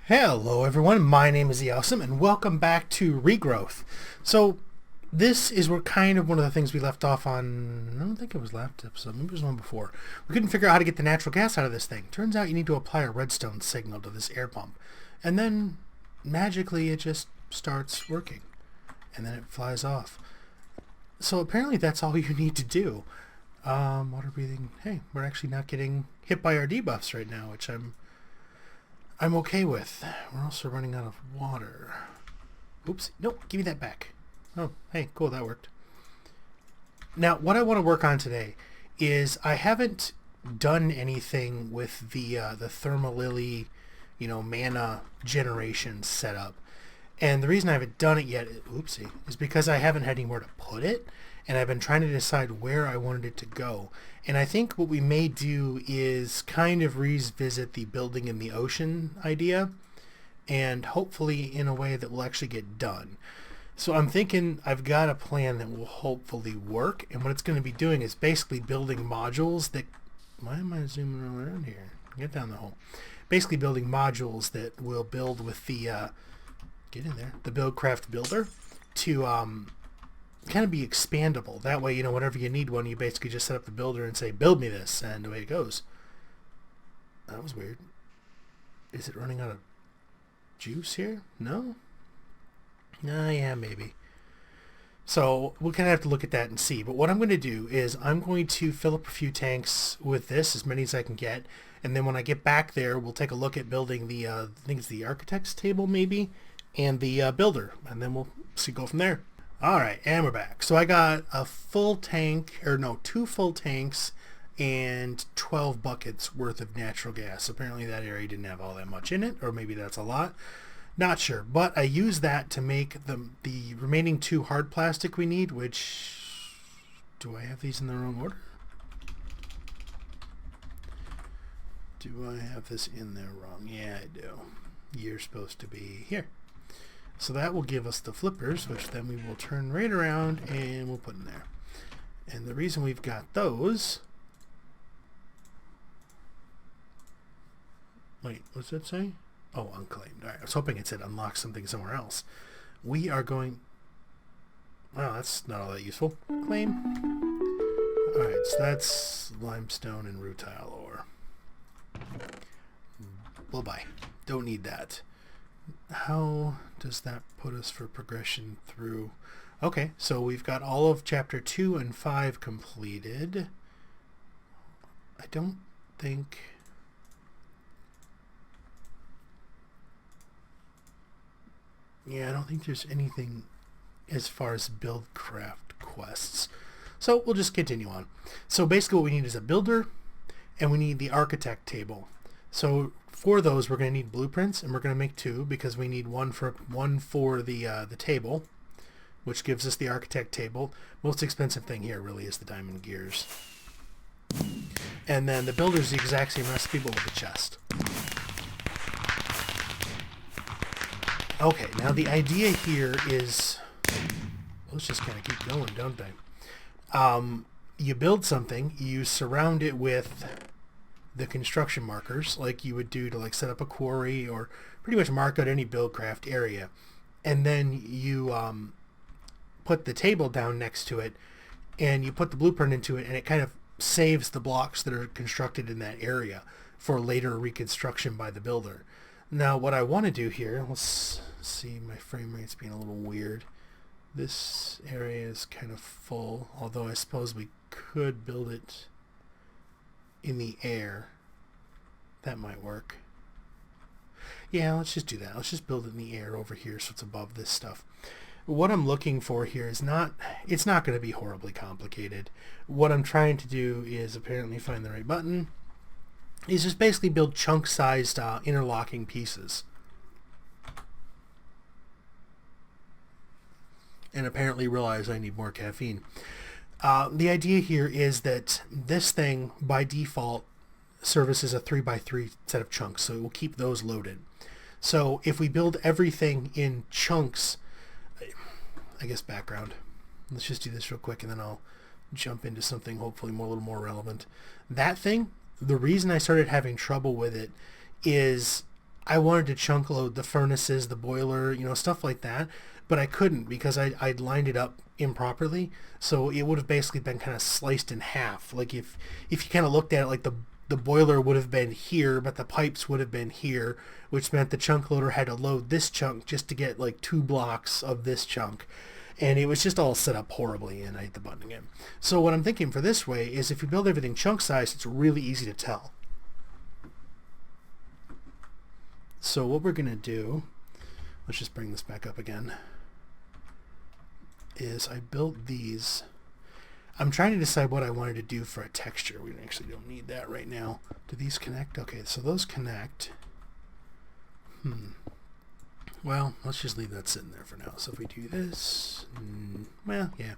Hello everyone, my name is S01E042 and welcome back to Regrowth. So this is where kind of one of the things we left off on. I don't think it was last episode, maybe it was one before. We couldn't figure out how to get the natural gas out of this thing. Turns out you need to apply a redstone signal to this air pump. And then magically it just starts working. And then it flies off. So apparently that's all you need to do. Water breathing. Hey, we're actually not getting hit by our debuffs right now, which I'm okay with. We're also running out of water. Oops. Nope. Give me that back. Oh, hey, cool. That worked. Now, what I want to work on today is I haven't done anything with the Thermalily, mana generation setup. And the reason I haven't done it yet, oopsie, is because I haven't had anywhere to put it. And I've been trying to decide where I wanted it to go. And I think what we may do is kind of revisit the building in the ocean idea, and hopefully in a way that will actually get done. So I'm thinking I've got a plan that will hopefully work, and what it's going to be doing is basically building modules that... Why am I zooming around here? Get down the hole. Basically building modules that will build with the... get in there. The Buildcraft Builder to... kind of be expandable. That way, whenever you need one, you basically just set up the builder and say, build me this, and away it goes. That was weird. Is it running out of juice here? No? Yeah, maybe. So we'll kind of have to look at that and see. But what I'm going to do is I'm going to fill up a few tanks with this, as many as I can get, and then when I get back there, we'll take a look at building the, I think it's the architect's table maybe, and the builder, and then we'll go from there. Alright, and we're back. So I got a full tank, two full tanks and 12 buckets worth of natural gas. Apparently that area didn't have all that much in it, or maybe that's a lot. Not sure, but I used that to make the remaining 2 hard plastic we need, which... Do I have these in the wrong order? Do I have this in there wrong? Yeah, I do. You're supposed to be here. So that will give us the flippers, which then we will turn right around and we'll put in there. And the reason we've got those... Wait, what's that say? Oh, unclaimed. All right, I was hoping it said unlock something somewhere else. We are going... Well, that's not all that useful. Claim. All right, so that's limestone and rutile ore. Well, bye. Don't need that. How does that put us for progression through? Okay, so we've got all of chapter 2 and 5 completed. I don't think... Yeah, I don't think there's anything as far as Buildcraft quests. So we'll just continue on. So basically what we need is a builder, and we need the architect table. So for those, we're going to need blueprints, and we're going to make 2 because we need one for the table, which gives us the architect table. Most expensive thing here really is the diamond gears. And then the builder is the exact same recipe, but with a chest. Okay, now the idea here is... Let's just kind of keep going, don't they? You build something, you surround it with the construction markers like you would do to set up a quarry or pretty much mark out any Buildcraft area, and then you put the table down next to it and you put the blueprint into it, and it kind of saves the blocks that are constructed in that area for later reconstruction by the builder. Now what I want to do here, let's see, my frame rate's being a little weird. This area is kind of full, although I suppose we could build it in the air. That might work. Yeah, let's just do that. Let's just build it in the air over here so it's above this stuff. What I'm looking for here is it's not going to be horribly complicated. What I'm trying to do is apparently find the right button. Is just basically build chunk-sized interlocking pieces. And apparently realize I need more caffeine. The idea here is that this thing, by default, services a 3x3 set of chunks, so it will keep those loaded. So if we build everything in chunks, I guess background. Let's just do this real quick, and then I'll jump into something hopefully a little more relevant. That thing, the reason I started having trouble with it is I wanted to chunk load the furnaces, the boiler, you know, stuff like that, but I couldn't because I'd lined it up improperly. So it would have basically been kind of sliced in half. Like if you kind of looked at it, like the boiler would have been here, but the pipes would have been here, which meant the chunk loader had to load this chunk just to get like 2 blocks of this chunk. And it was just all set up horribly, and I hit the button again. So what I'm thinking for this way is if you build everything chunk size, it's really easy to tell. So what we're going to do, let's just bring this back up again, is I built these. I'm trying to decide what I wanted to do for a texture. We actually don't need that right now. Do these connect? Okay, so those connect. Well, let's just leave that sitting there for now. So if we do this, well, yeah.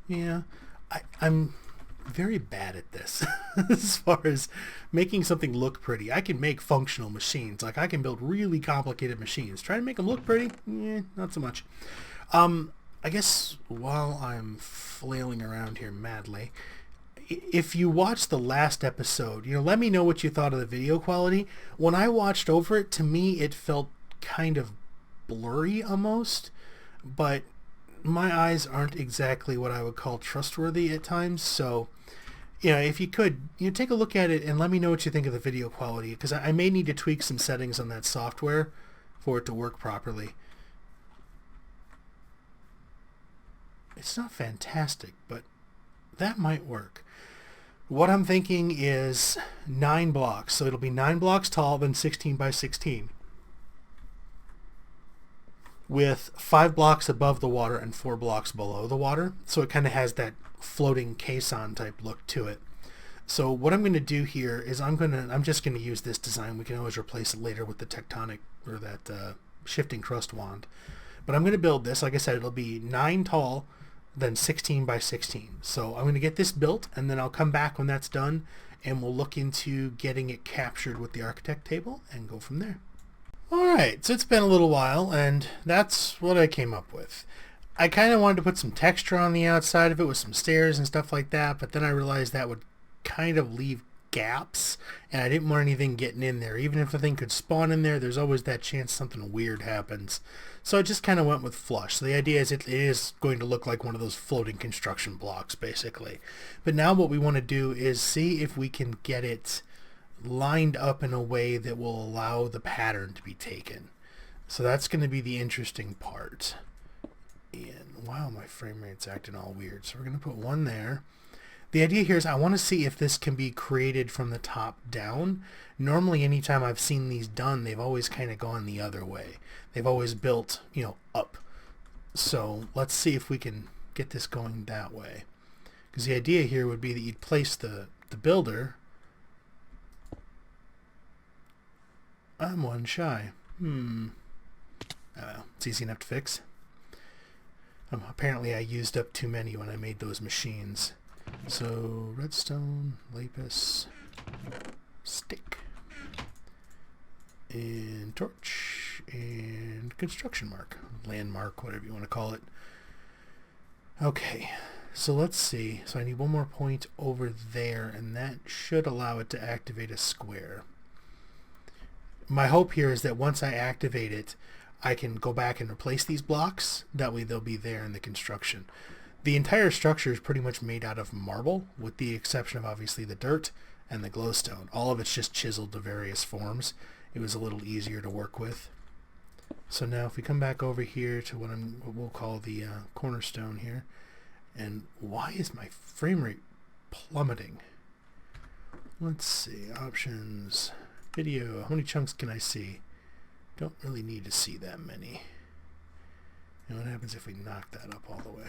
Yeah, I'm very bad at this as far as making something look pretty. I can make functional machines. Like I can build really complicated machines. Try to make them look pretty? Not so much. I guess while I'm flailing around here madly, if you watched the last episode, you know, let me know what you thought of the video quality. When I watched over it, to me it felt kind of blurry almost, but my eyes aren't exactly what I would call trustworthy at times. So, you know, if you could, you know, take a look at it and let me know what you think of the video quality, because I may need to tweak some settings on that software for it to work properly. It's not fantastic, but that might work. What I'm thinking is 9 blocks. So it'll be 9 blocks tall, then 16 by 16. With 5 blocks above the water and 4 blocks below the water. So it kind of has that floating caisson type look to it. So what I'm going to do here is I'm just going to use this design. We can always replace it later with the tectonic or that shifting crust wand. But I'm going to build this. Like I said, it'll be 9 tall, then 16 by 16. So I'm going to get this built, and then I'll come back when that's done, and we'll look into getting it captured with the architect table and go from there. Alright, so it's been a little while, and that's what I came up with. I kind of wanted to put some texture on the outside of it with some stairs and stuff like that, but then I realized that would kind of leave gaps, and I didn't want anything getting in there. Even if the thing could spawn in there, there's always that chance something weird happens. So I just kind of went with flush. So the idea is it is going to look like one of those floating construction blocks, basically. But now what we want to do is see if we can get it lined up in a way that will allow the pattern to be taken. So that's going to be the interesting part. And wow, my frame rate's acting all weird. So we're going to put one there. The idea here is I want to see if this can be created from the top down. Normally, anytime I've seen these done, they've always kind of gone the other way. They've always built, you know, up. So let's see if we can get this going that way. Because the idea here would be that you'd place the builder. I'm one shy. It's easy enough to fix. Apparently I used up too many when I made those machines. So redstone, lapis, stick, and torch, and construction mark, landmark, whatever you want to call it. Okay, so let's see. So I need one more point over there, and that should allow it to activate a square. My hope here is that once I activate it, I can go back and replace these blocks. That way they'll be there in the construction. The entire structure is pretty much made out of marble, with the exception of obviously the dirt and the glowstone. All of it's just chiseled to various forms. It was a little easier to work with. So now if we come back over here to what we'll call the cornerstone here, and why is my frame rate plummeting? Let's see, options, video, how many chunks can I see? Don't really need to see that many. And what happens if we knock that up all the way?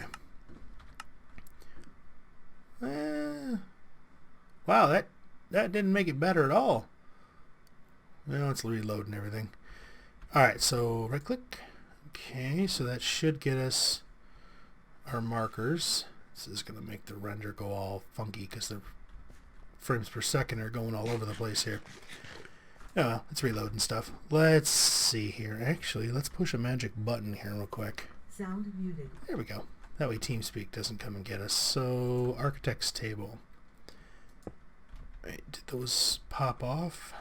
Wow, that didn't make it better at all. Well, it's reloading everything. Alright, so right click. Okay, so that should get us our markers. This is going to make the render go all funky because the frames per second are going all over the place here. Oh, it's reloading stuff. Let's see here. Actually, let's push a magic button here real quick. Sound muted. There we go. That way TeamSpeak doesn't come and get us. So, architect's table. Right, did those pop off?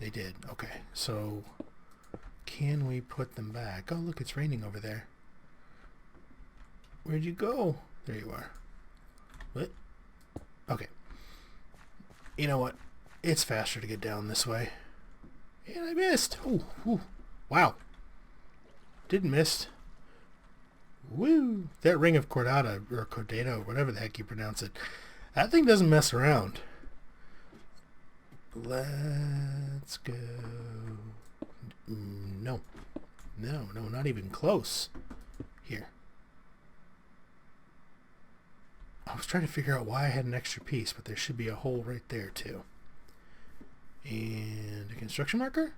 They did. Okay, so can we put them back? Oh, look, it's raining over there. Where'd you go? There you are. What? Okay. You know what? It's faster to get down this way. And I missed. Ooh, ooh. Wow. Didn't miss. Woo! That ring of Cordata, or Cordata, or whatever the heck you pronounce it, that thing doesn't mess around. Let's go. No. No, not even close. Here. I was trying to figure out why I had an extra piece, but there should be a hole right there, too. And a construction marker?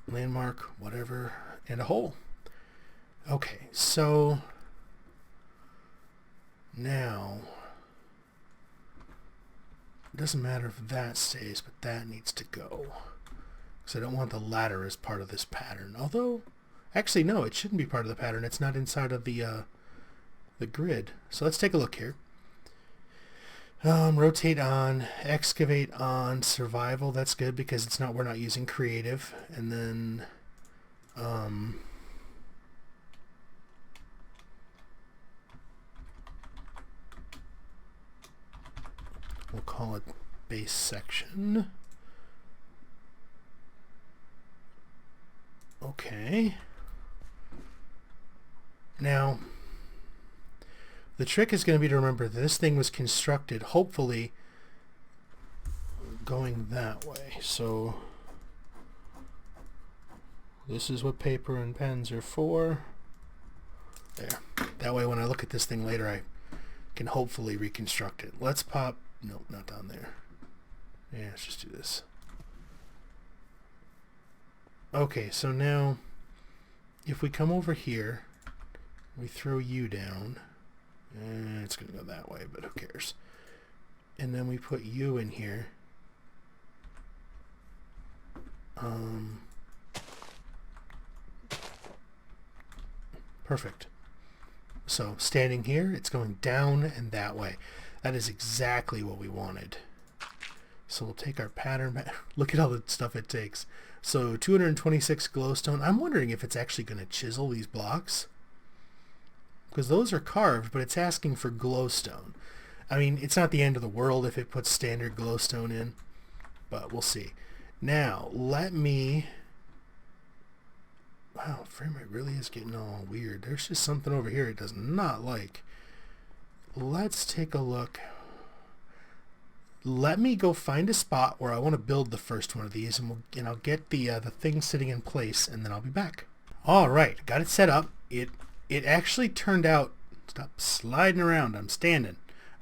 Landmark, whatever, and a hole. Okay, so now it doesn't matter if that stays, but that needs to go. Because I don't want the ladder as part of this pattern. Although, actually, no, it shouldn't be part of the pattern. It's not inside of the grid. So let's take a look here. Rotate on, excavate on, survival. That's good because it's not. We're not using creative. And then we'll call it base section. Okay. Now, the trick is going to be to remember that this thing was constructed, hopefully, going that way. So, this is what paper and pens are for. There. That way when I look at this thing later, I can hopefully reconstruct it. Let's pop... Nope, not down there. Yeah, let's just do this. Okay, so now, if we come over here, we throw you down... it's going to go that way, but who cares? And then we put you in here. Perfect. So standing here, it's going down and that way. That is exactly what we wanted. So we'll take our pattern back. Look at all the stuff it takes. So 226 glowstone. I'm wondering if it's actually going to chisel these blocks. Because those are carved, but it's asking for glowstone. I mean, it's not the end of the world if it puts standard glowstone in, but we'll see. Now, let me... Wow, frame rate really is getting all weird. There's just something over here it does not like. Let's take a look. Let me go find a spot where I want to build the first one of these, and I'll get the thing sitting in place, and then I'll be back. All right, got it set up. It actually turned out, stop sliding around, I'm standing,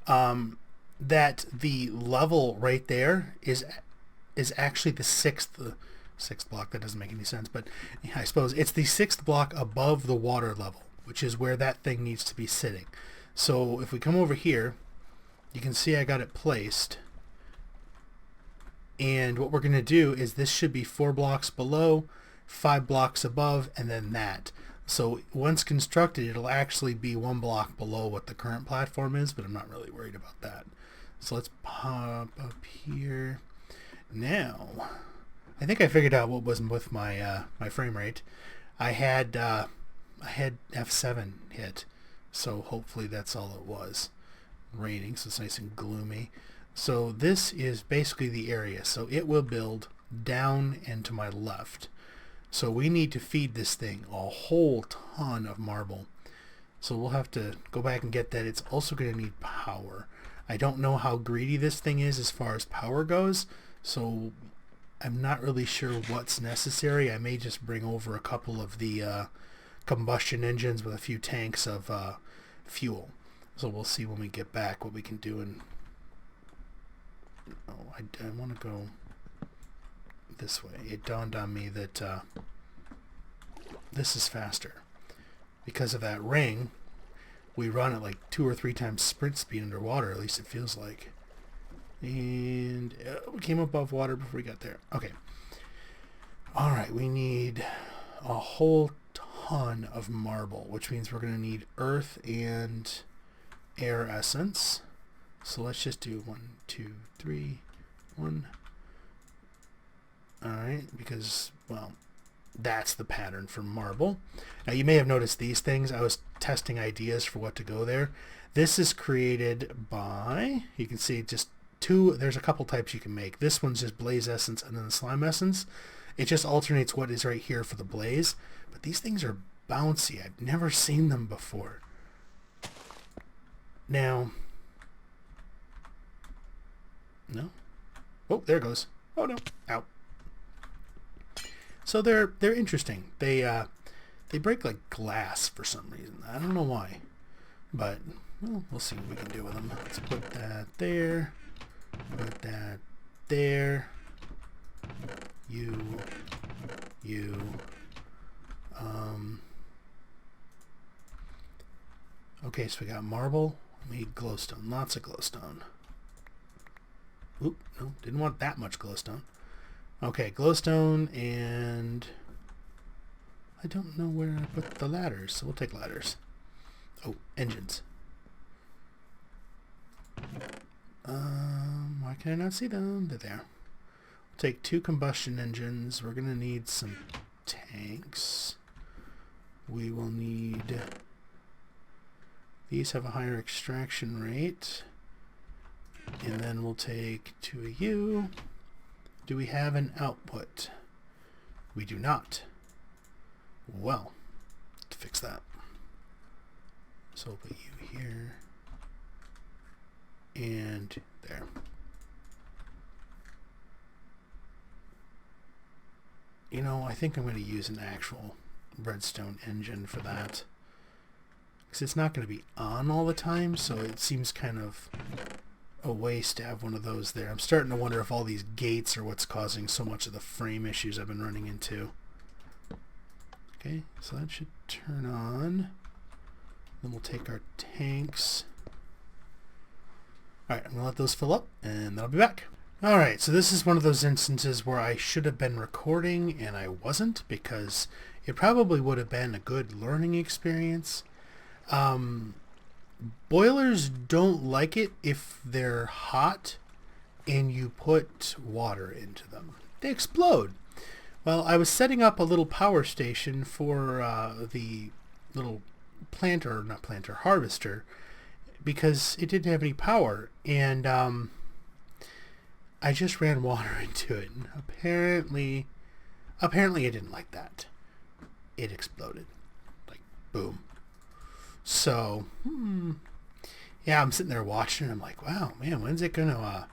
that the level right there is actually the sixth block. That doesn't make any sense, but I suppose it's the sixth block above the water level, which is where that thing needs to be sitting. So if we come over here, you can see I got it placed. And what we're going to do is this should be 4 blocks below, 5 blocks above, and then that. So once constructed, it'll actually be 1 block below what the current platform is, but I'm not really worried about that. So let's pop up here. Now, I think I figured out what was with my my frame rate. I had F7 hit, so hopefully that's all it was. Raining, so it's nice and gloomy. So this is basically the area. So it will build down and to my left. So we need to feed this thing a whole ton of marble. So we'll have to go back and get that. It's also going to need power. I don't know how greedy this thing is as far as power goes, so I'm not really sure what's necessary. I may just bring over a couple of the combustion engines with a few tanks of fuel. So we'll see when we get back what we can do. And oh, I want to go this way. It dawned on me that this is faster. Because of that ring, we run at like 2 or 3 times sprint speed underwater, at least it feels like. And we came above water before we got there. Okay. Alright, we need a whole ton of marble, which means we're going to need earth and air essence. So let's just do 1, 2, 3, 1. Alright, because, well, that's the pattern for marble. Now you may have noticed these things. I was testing ideas for what to go there. This is created by, you can see just two, there's a couple types you can make. This one's just blaze essence and then the slime essence. It just alternates what is right here for the blaze. But these things are bouncy. I've never seen them before. Now, no? Oh, there it goes. Oh no, out. So they're interesting. They break like glass for some reason. I don't know why, but well, we'll see what we can do with them. Let's put that there. Put that there. You. Okay, so we got marble. We need glowstone. Lots of glowstone. Oop, no, didn't want that much glowstone. Okay, glowstone, and I don't know where I put the ladders, so we'll take ladders. Oh, engines. Why can I not see them? They're there. We'll take 2 combustion engines. We're going to need some tanks. We will need... These have a higher extraction rate. And then we'll take 2 of you. Do we have an output? We do not. Well, to fix that. So we'll put you here. And there. You know, I think I'm going to use an actual redstone engine for that. Because it's not going to be on all the time, so it seems kind of a waste to have one of those there. I'm starting to wonder if all these gates are what's causing so much of the frame issues I've been running into. Okay, so that should turn on. Then we'll take our tanks. Alright, I'm going to let those fill up, and then I'll be back. Alright, so this is one of those instances where I should have been recording, and I wasn't, because it probably would have been a good learning experience. Boilers don't like it if they're hot and you put water into them. They explode. Well, I was setting up a little power station for the little harvester, because it didn't have any power, and I just ran water into it, and apparently it didn't like that. It exploded. Like, boom. So, yeah, I'm sitting there watching, and I'm like, wow, man, when's it gonna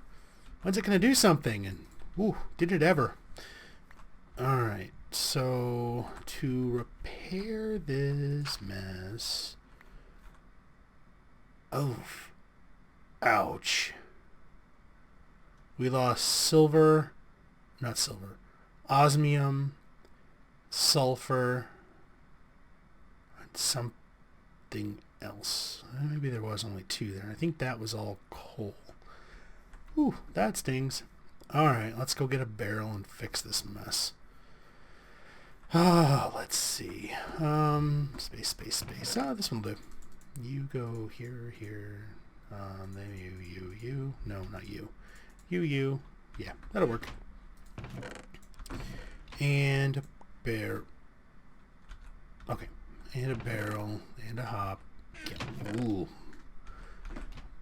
do something? And, whoo, did it ever. Alright, so, to repair this mess... Oh, ouch. We lost osmium, sulfur, and something else. Maybe there was only 2 there. I think that was all coal. Ooh, that stings. Alright, let's go get a barrel and fix this mess. Let's see. Space. This one will do. You go here. Then you. No, not you. You. Yeah, that'll work. And a barrel. Okay. And a barrel. And a hop. Yeah. Ooh.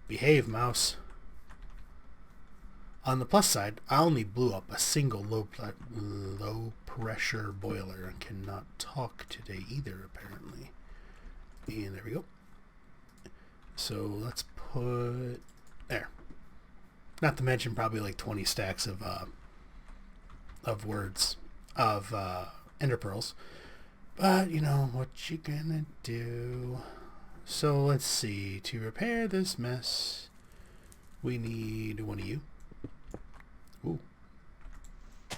Behave, mouse. On the plus side, I only blew up a single low pressure boiler and cannot talk today either, apparently. And there we go. So let's put there. Not to mention probably like 20 stacks of words of ender pearls. But you know what you gonna do. So let's see. To repair this mess, we need one of you. Ooh.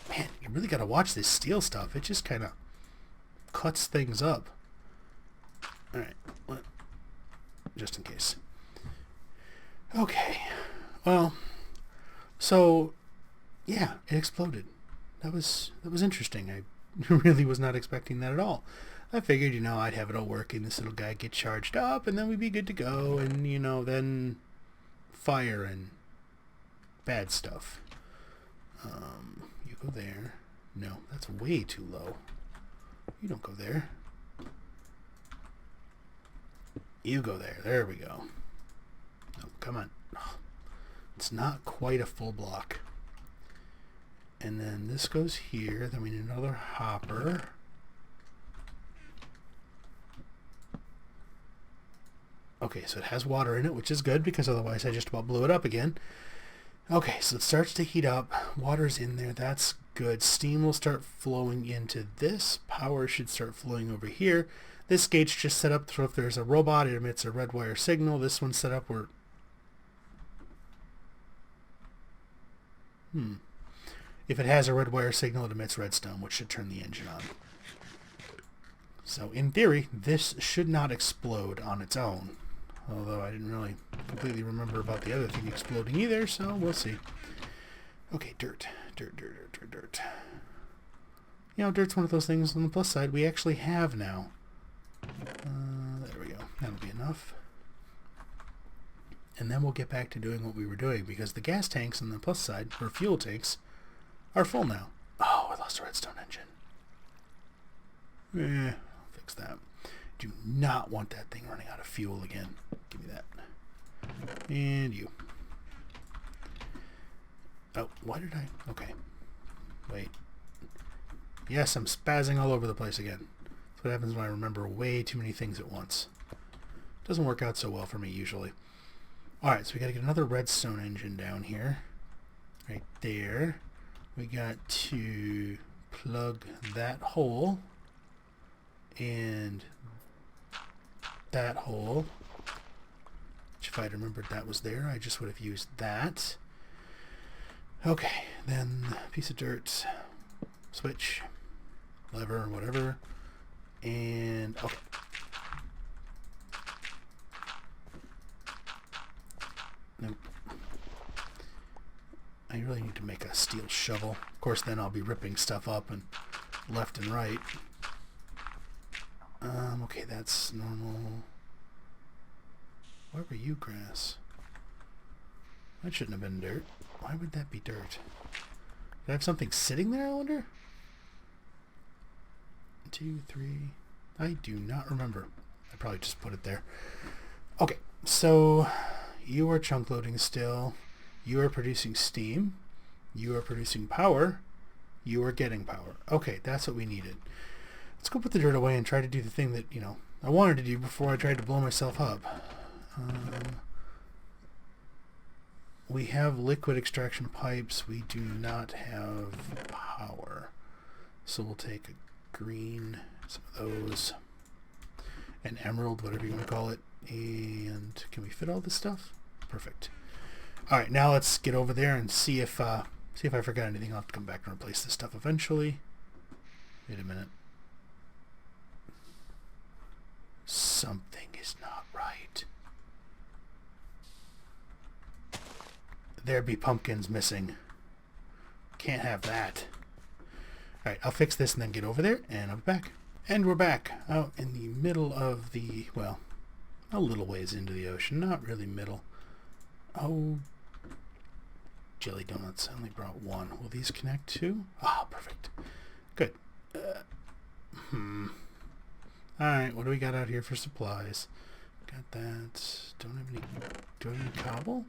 Man, you really gotta watch this steel stuff. It just kind of cuts things up. Alright. Just in case. Okay. Well, so yeah, it exploded. That was interesting. I really was not expecting that at all. I figured, I'd have it all working. This little guy get charged up, and then we'd be good to go. And, then fire and bad stuff. You go there. No, that's way too low. You don't go there. You go there. There we go. Oh, come on. Oh, it's not quite a full block. And then this goes here. Then we need another hopper. Okay, so it has water in it, which is good because otherwise I just about blew it up again. Okay, so it starts to heat up. Water's in there. That's good. Steam will start flowing into this. Power should start flowing over here. This gate's just set up so if there's a robot, it emits a red wire signal. This one's set up where... If it has a red wire signal, it emits redstone, which should turn the engine on. So in theory, this should not explode on its own. Although I didn't really completely remember about the other thing exploding either, so we'll see. Okay, dirt. Dirt's one of those things on the plus side we actually have now. There we go. That'll be enough. And then we'll get back to doing what we were doing, because the gas tanks on the plus side, or fuel tanks, are full now. Oh, I lost a redstone engine. I'll fix that. Do not want that thing running out of fuel again. Give me that. And you. Oh, why did I... Okay. Wait. Yes, I'm spazzing all over the place again. That's what happens when I remember way too many things at once. Doesn't work out so well for me usually. Alright, so we gotta get another redstone engine down here. Right there. We got to plug that hole and that hole, which if I'd remembered that was there, I just would have used that. Okay, then piece of dirt, switch, lever, whatever, and okay. Nope. I really need to make a steel shovel. Of course, then I'll be ripping stuff up and left and right. Okay, that's normal. Where were you, grass? That shouldn't have been dirt. Why would that be dirt? Did I have something sitting there, I wonder? 2, 3... I do not remember. I probably just put it there. Okay, so you are chunk loading still. You are producing steam. You are producing power. You are getting power. Okay, that's what we needed. Let's go put the dirt away and try to do the thing that, I wanted to do before I tried to blow myself up. We have liquid extraction pipes. We do not have power. So we'll take a green, some of those, an emerald, whatever you want to call it. And can we fit all this stuff? Perfect. All right, now let's get over there and see if I forgot anything. I'll have to come back and replace this stuff eventually. Wait a minute. Something is not right. There be pumpkins missing. Can't have that. Alright, I'll fix this and then get over there, and I'll be back. And we're back out in the middle of the, well, a little ways into the ocean. Not really middle. Oh, jelly donuts. I only brought one. Will these connect too? Ah, perfect. Good. Alright, what do we got out here for supplies? Got that. Don't have any... Do I have any cobble?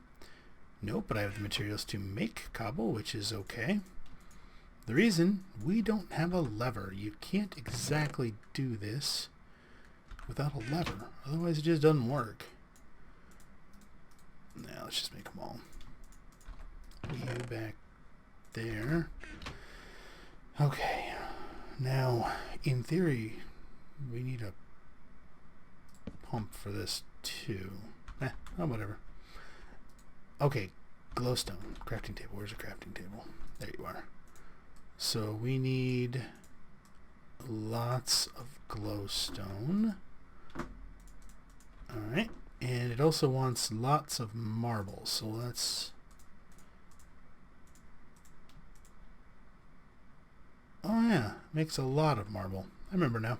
Nope, but I have the materials to make cobble, which is okay. The reason, we don't have a lever. You can't exactly do this without a lever. Otherwise it just doesn't work. Now let's just make them all. You back there. Okay. Now, in theory, we need a pump for this too. Oh, whatever. Okay, glowstone. Crafting table. Where's the crafting table? There you are. So we need lots of glowstone. Alright. And it also wants lots of marble. So let's... Oh yeah, makes a lot of marble. I remember now.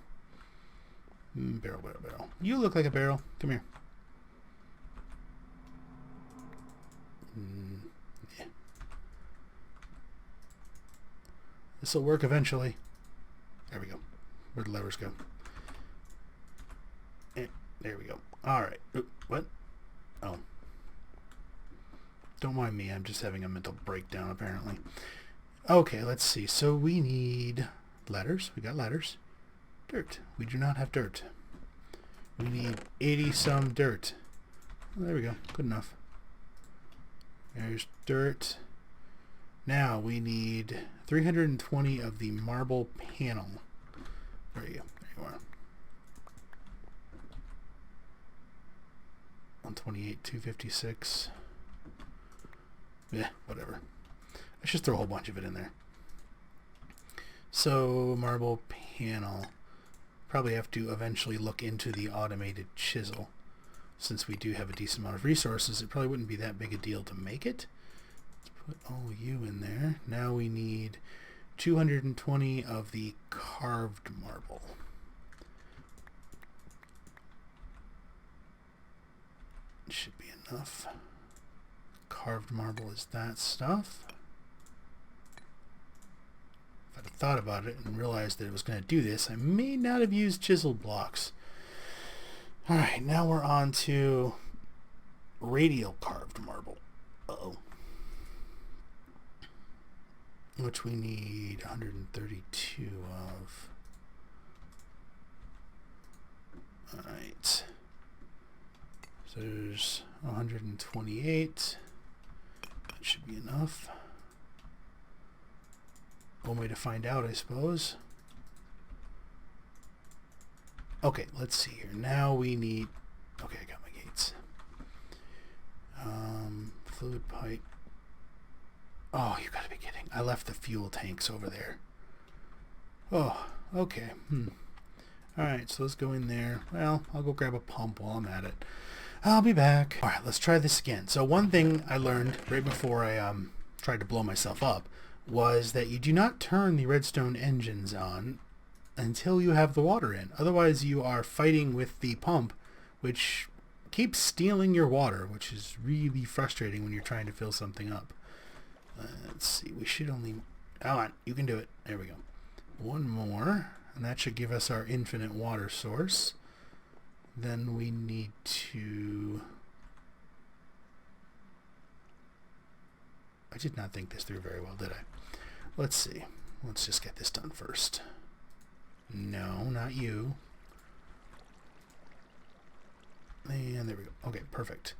Barrel, barrel, barrel. You look like a barrel. Come here. Yeah. This will work eventually. There we go. Where'd the levers go? There we go. Alright. What? Oh. Don't mind me. I'm just having a mental breakdown, apparently. Okay, let's see. So we need ladders. We got ladders. Dirt. We do not have dirt. We need 80-some dirt. Well, there we go. Good enough. There's dirt. Now we need 320 of the marble panel. There you go. There you are. 128, 256. Yeah, whatever. Let's just throw a whole bunch of it in there. So, marble panel. Probably have to eventually look into the automated chisel. Since we do have a decent amount of resources, it probably wouldn't be that big a deal to make it. Let's put all you in there. Now we need 220 of the carved marble. It should be enough. Carved marble is that stuff. If I'd have thought about it and realized that it was going to do this, I may not have used chisel blocks. Alright, now we're on to radial carved marble. Uh-oh. Which we need 132 of. Alright. So there's 128. That should be enough. One way to find out, I suppose. Okay, let's see here. Now we need... Okay, I got my gates. Fluid pipe. Oh, you gotta be kidding. I left the fuel tanks over there. Oh, okay. Alright, so let's go in there. Well, I'll go grab a pump while I'm at it. I'll be back. Alright, let's try this again. So one thing I learned right before I tried to blow myself up was that you do not turn the redstone engines on until you have the water in. Otherwise you are fighting with the pump, which keeps stealing your water, which is really frustrating when you're trying to fill something up. Let's see, we should only... Come on, you can do it. There we go. One more, and that should give us our infinite water source. Then we need to... I did not think this through very well, did I? Let's see. Let's just get this done first. No, not you. And there we go. Okay, perfect.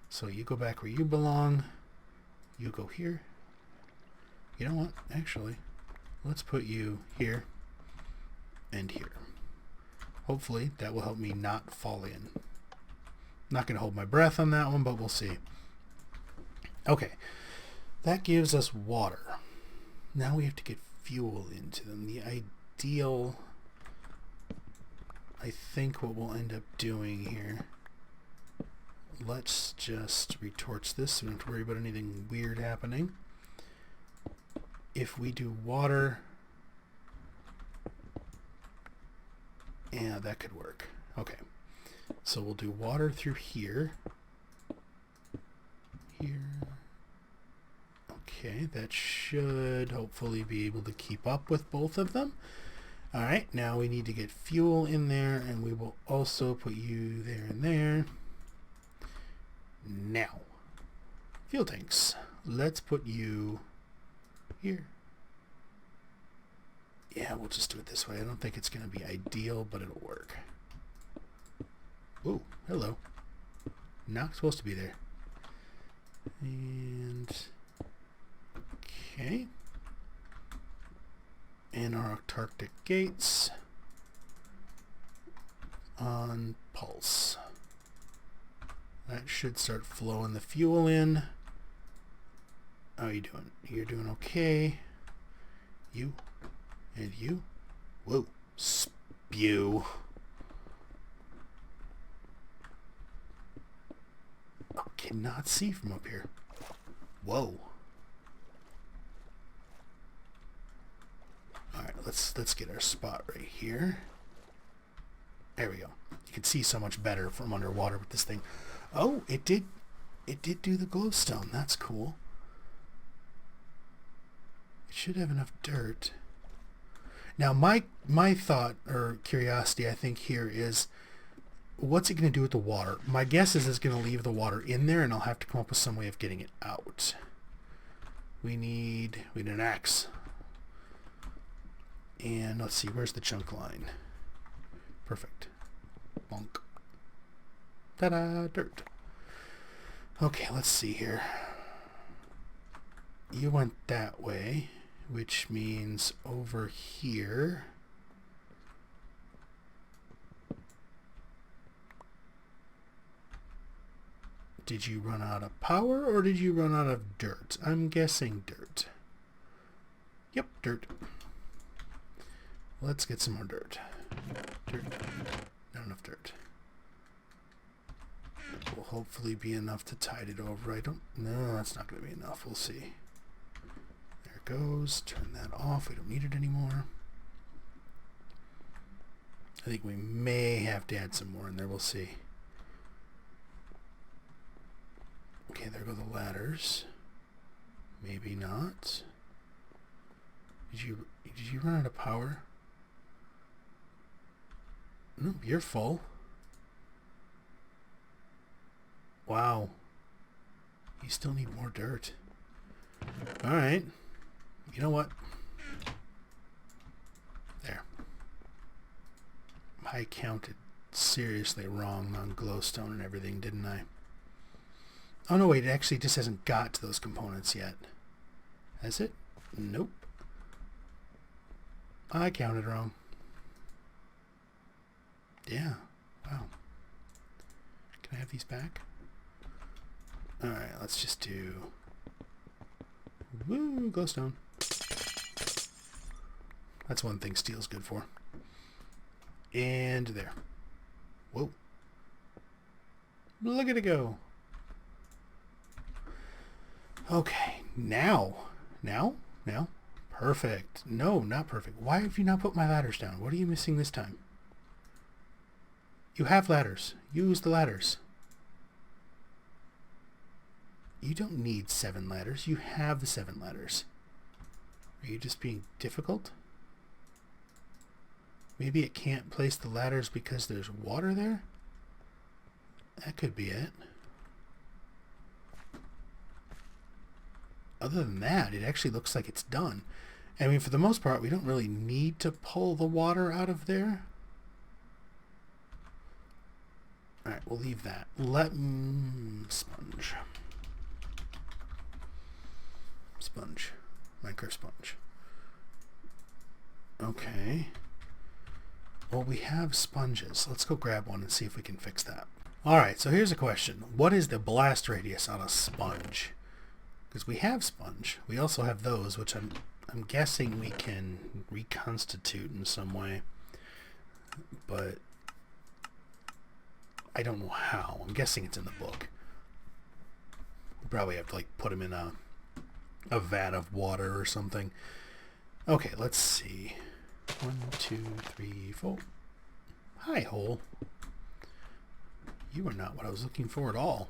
So you go back where you belong. You go here. You know what? Actually, let's put you here and here. Hopefully that will help me not fall in. Not going to hold my breath on that one, but we'll see. Okay. That gives us water. Now we have to get fuel into them. The ideal... I think what we'll end up doing here... Let's just retorch this so we don't have to worry about anything weird happening. If we do water... Yeah, that could work. Okay. So we'll do water through here. Here. Okay, that should hopefully be able to keep up with both of them. Alright, now we need to get fuel in there, and we will also put you there and there. Now, fuel tanks. Let's put you here. Yeah, we'll just do it this way. I don't think it's going to be ideal, but it'll work. Ooh, hello. Not supposed to be there. And... Okay. And our Antarctic gates on pulse. That should start flowing the fuel in. How are you doing? You're doing okay. You and you. Whoa. Spew. I cannot see from up here. Whoa. Alright, let's get our spot right here. There we go. You can see so much better from underwater with this thing. Oh, it did do the glowstone. That's cool. It should have enough dirt. Now, my thought or curiosity, I think, here is, what's it going to do with the water? My guess is it's going to leave the water in there, and I'll have to come up with some way of getting it out. We need an axe. And let's see, where's the chunk line? Perfect. Bonk. Ta-da! Dirt. Okay, let's see here. You went that way, which means over here. Did you run out of power or did you run out of dirt? I'm guessing dirt. Yep, dirt. Let's get some more dirt. Dirt. Not enough dirt. It will hopefully be enough to tide it over. No, that's not going to be enough. We'll see. There it goes. Turn that off. We don't need it anymore. I think we may have to add some more in there. We'll see. Okay, there go the ladders. Maybe not. Did you run out of power? No, you're full. Wow. You still need more dirt. Alright. You know what? There. I counted seriously wrong on glowstone and everything, didn't I? Oh no, wait, it actually just hasn't got to those components yet. Has it? Nope. I counted wrong. Yeah. Wow. Can I have these back? Alright, let's just do... Woo! Glowstone. That's one thing steel's good for. And there. Whoa. Look at it go. Okay, now. Perfect. No, not perfect. Why have you not put my ladders down? What are you missing this time? You have ladders. Use the ladders. You don't need 7 ladders. You have the 7 ladders. Are you just being difficult? Maybe it can't place the ladders because there's water there? That could be it. Other than that, it actually looks like it's done. I mean, for the most part, we don't really need to pull the water out of there. Alright, we'll leave that. Sponge. Sponge. Minecraft sponge. Okay. Well, we have sponges. Let's go grab one and see if we can fix that. Alright, so here's a question. What is the blast radius on a sponge? Because we have sponge. We also have those, which I'm guessing we can reconstitute in some way. But I don't know how. I'm guessing it's in the book. We probably have to like put them in a vat of water or something. Okay, let's see. 1, 2, 3, 4. Hi, hole. You are not what I was looking for at all.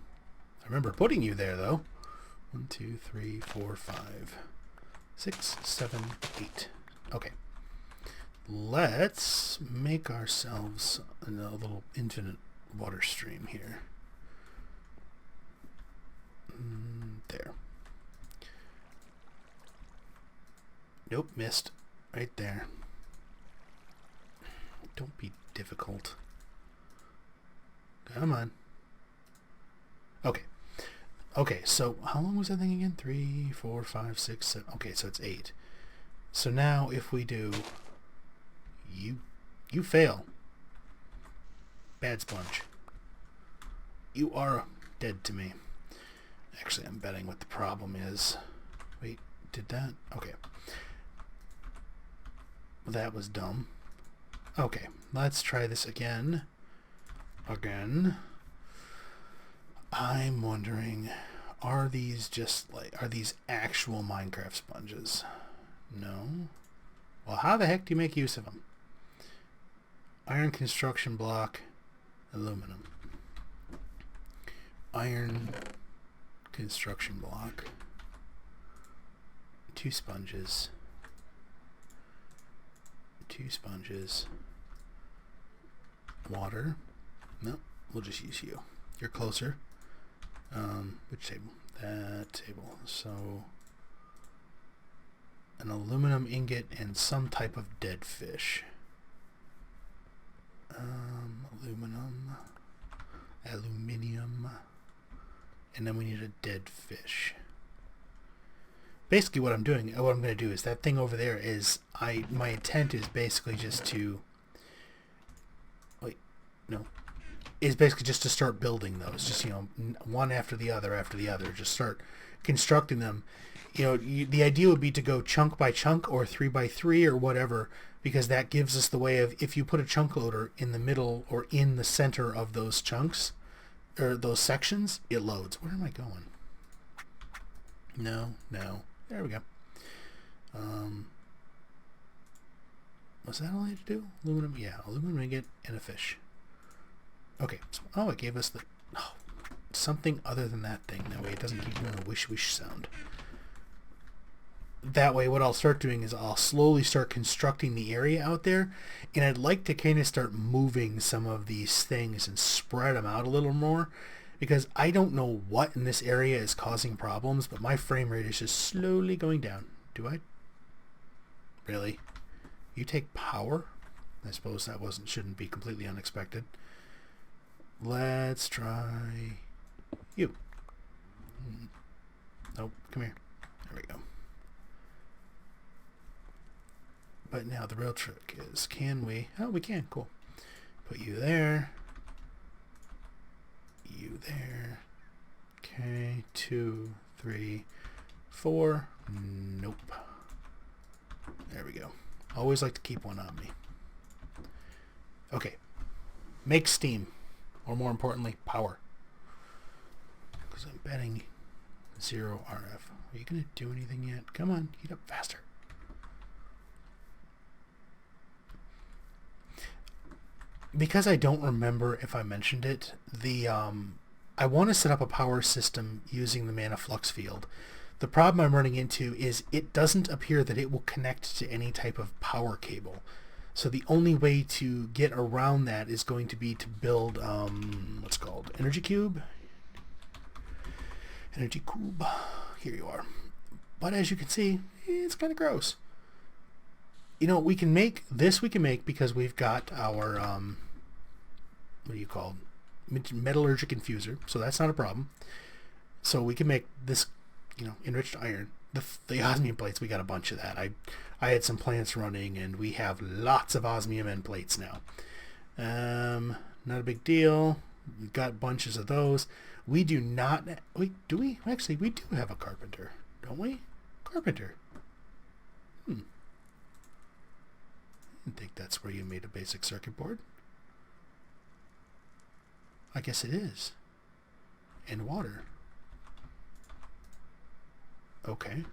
I remember putting you there, though. 1, 2, 3, 4, 5, 6, 7, 8. Okay. Let's make ourselves a little infinite water stream here. There. Nope, missed. Right there. Don't be difficult. Come on. Okay. Okay, so how long was that thing again? 3, 4, 5, 6, 7. Okay, so it's 8. So now if we do... You fail. Bad sponge. You are dead to me. Actually, I'm betting what the problem is. Wait, did that? Okay. Well, that was dumb. Okay, let's try this again. I'm wondering, are these actual Minecraft sponges? No. Well, how the heck do you make use of them? Iron construction block, aluminum. Iron construction block, 2 sponges, 2 sponges, water. No, we'll just use you. You're closer. Which table? That table. So an aluminum ingot and some type of dead fish. Aluminium, and then we need a dead fish. Basically what I'm doing, what I'm going to do is that thing over there is, my intent is basically just to, is basically just to start building those, just, one after the other, just start constructing them. The idea would be to go chunk by chunk or 3 by 3 or whatever, because that gives us the way of, if you put a chunk loader in the middle or in the center of those chunks or those sections, it loads. Where am I going? No. There we go. Was that all I had to do? Aluminum? Yeah, aluminum ingot and a fish. Okay. So, it gave us something other than that thing. That way it doesn't keep doing a wish sound. That way what I'll start doing is I'll slowly start constructing the area out there, and I'd like to kind of start moving some of these things and spread them out a little more, because I don't know what in this area is causing problems, but my frame rate is just slowly going down. Do I? Really? You take power? I suppose that shouldn't be completely unexpected. Let's try you. Nope, come here. There we go. But now the real trick is, can we? Oh, we can. Cool. Put you there. You there. Okay. 2, 3, 4. Nope. There we go. Always like to keep one on me. Okay. Make steam. Or more importantly, power. Because I'm betting 0 RF. Are you going to do anything yet? Come on. Heat up faster. Because I don't remember if I mentioned it, I want to set up a power system using the mana flux field. The problem I'm running into is it doesn't appear that it will connect to any type of power cable. So the only way to get around that is going to be to build, what's it called? Energy cube? Energy cube. Here you are. But as you can see, it's kind of gross. We can make this. We can make because we've got our what do you call it? Metallurgic infuser, so that's not a problem. So we can make this, enriched iron. The osmium plates, we got a bunch of that. I had some plants running, and we have lots of osmium end plates now. Not a big deal. We've got bunches of those. We do not. Wait, do we? Actually, we do have a carpenter, don't we? Carpenter. I think that's where you made a basic circuit board. I guess it is. And water. Okay.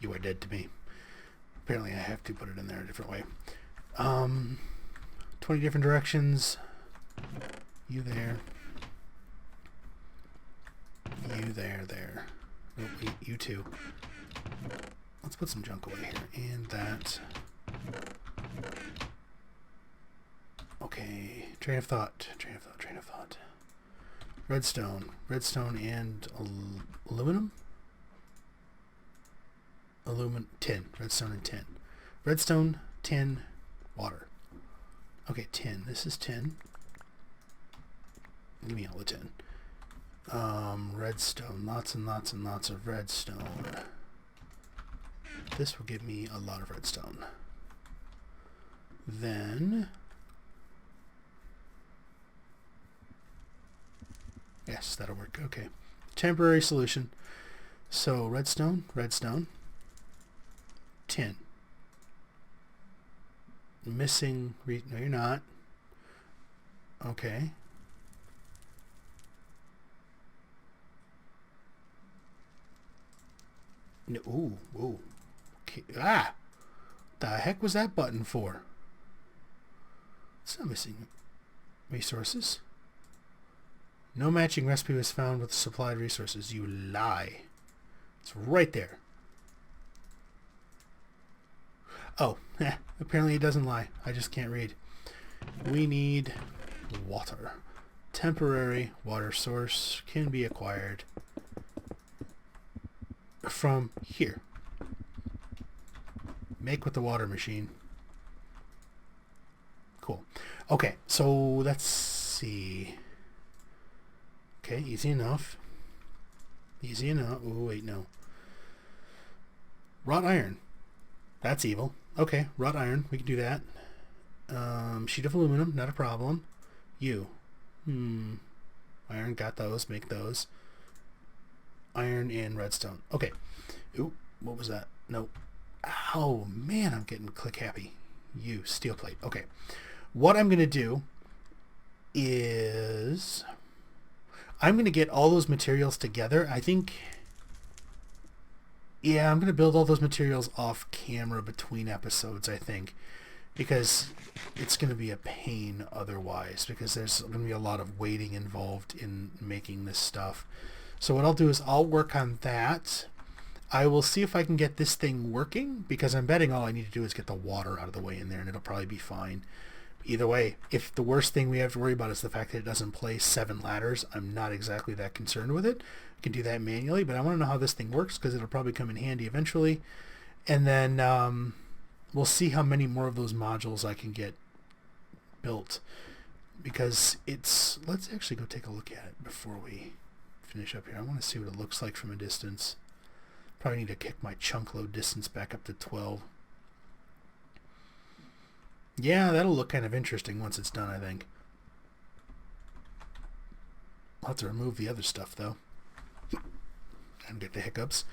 You are dead to me. Apparently I have to put it in there a different way. 20 different directions. You there. You there. Oh, wait, you too. Let's put some junk away here. And that. Okay. Train of thought. Redstone and aluminum? Tin. Redstone and tin. Redstone, tin, water. Okay, tin. This is tin. Give me all the tin. Redstone. Lots and lots and lots of redstone. This will give me a lot of redstone. Then... yes, that'll work. Okay. Temporary solution. So, redstone, tin. Missing... no, you're not. Okay. No, ooh, ooh. Okay. Ah! The heck was that button for? It's not missing resources. No matching recipe was found with supplied resources. You lie. It's right there. Oh, apparently it doesn't lie. I just can't read. We need water. Temporary water source can be acquired from here. Make with the water machine. Cool. Okay, so let's see. Okay, easy enough. Easy enough. Oh, wait, no. Wrought iron. That's evil. Okay, wrought iron. We can do that. Sheet of aluminum. Not a problem. You. Iron. Got those. Make those. Iron and redstone. Okay. Ooh, what was that? Nope. Oh, man, I'm getting click happy. You. Steel plate. Okay. What I'm going to do is I'm going to get all those materials together. I think... Yeah, I'm going to build all those materials off camera between episodes, I think, because it's going to be a pain otherwise, because there's going to be a lot of waiting involved in making this stuff. So what I'll do is I'll work on that. I will see if I can get this thing working, because I'm betting all I need to do is get the water out of the way in there, and it'll probably be fine. Either way, if the worst thing we have to worry about is the fact that it doesn't play 7 ladders, I'm not exactly that concerned with it. I can do that manually, but I want to know how this thing works because it'll probably come in handy eventually. And then we'll see how many more of those modules I can get built, because it's... Let's actually go take a look at it before we finish up here. I want to see what it looks like from a distance. Probably need to kick my chunk load distance back up to 12. Yeah, that'll look kind of interesting once it's done, I think. I'll have to remove the other stuff, though. And get the hiccups.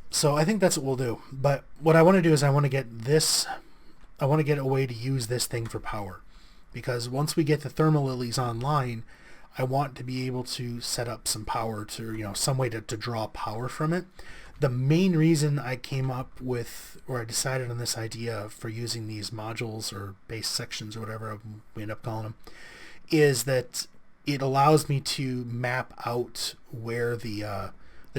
So I think that's what we'll do. But what I want to do is I want to get this... I want to get a way to use this thing for power. Because once we get the thermal lilies online, I want to be able to set up some power to, you know, some way to draw power from it. The main reason I came up with, or I decided on this idea for using these modules or base sections or whatever we end up calling them, is that it allows me to map out where the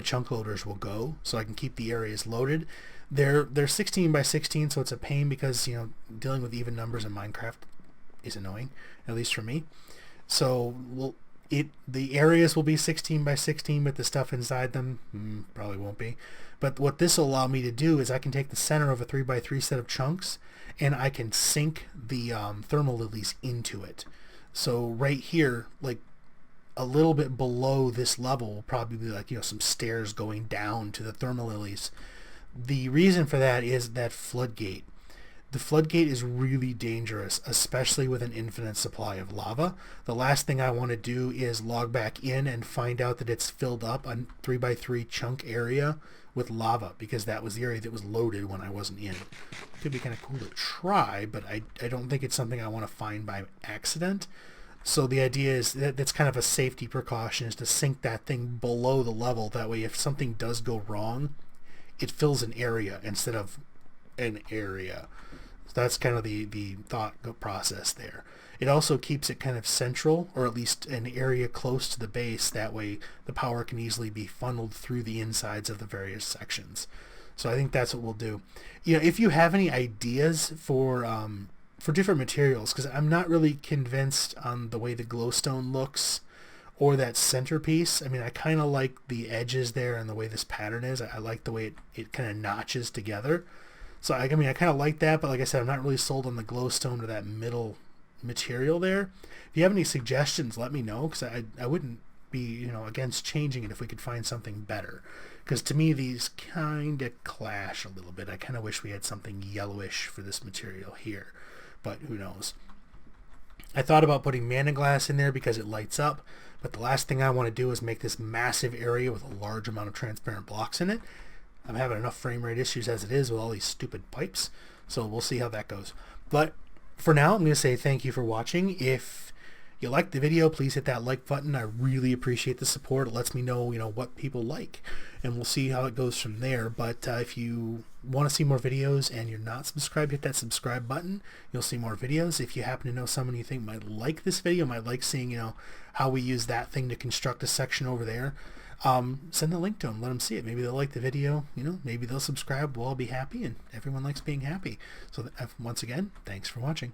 chunk loaders will go, so I can keep the areas loaded. They're 16 by 16, so it's a pain because, you know, dealing with even numbers in Minecraft is annoying, at least for me. So the areas will be 16 by 16, but the stuff inside them probably won't be. But what this will allow me to do is I can take the center of a 3 by 3 set of chunks and I can sink the thermal lilies into it. So right here, like a little bit below this level will probably be like, you know, some stairs going down to the thermal lilies. The reason for that is that floodgate. The floodgate is really dangerous, especially with an infinite supply of lava. The last thing I want to do is log back in and find out that it's filled up a 3 by 3 chunk area with lava, because that was the area that was loaded when I wasn't in. It could be kind of cool to try, but I don't think it's something I want to find by accident. So the idea is that that's kind of a safety precaution, is to sink that thing below the level. That way if something does go wrong, it fills an area instead of an area. So that's kind of the thought process there. It also keeps it kind of central, or at least an area close to the base. That way the power can easily be funneled through the insides of the various sections. So I think that's what we'll do. You know, if you have any ideas for different materials, because I'm not really convinced on the way the glowstone looks or that centerpiece. I mean, I kind of like the edges there and the way this pattern is. I like the way it kind of notches together. So I mean, I kind of like that, but like I said, I'm not really sold on the glowstone or that middle material there. If you have any suggestions, let me know, because I wouldn't be, you know, against changing it if we could find something better. Because to me, these kind of clash a little bit. I kind of wish we had something yellowish for this material here, but who knows. I thought about putting mana glass in there because it lights up, but the last thing I want to do is make this massive area with a large amount of transparent blocks in it. I'm having enough frame rate issues as it is with all these stupid pipes, so we'll see how that goes. But for now, I'm going to say thank you for watching. If you like the video, please hit that like button. I really appreciate the support. It lets me know, what people like, and we'll see how it goes from there. But if you want to see more videos and you're not subscribed, hit that subscribe button. You'll see more videos. If you happen to know someone you think might like this video, might like seeing, how we use that thing to construct a section over there, send the link to them. Let them see it. Maybe they'll like the video. Maybe they'll subscribe. We'll all be happy, and everyone likes being happy. So once again, thanks for watching.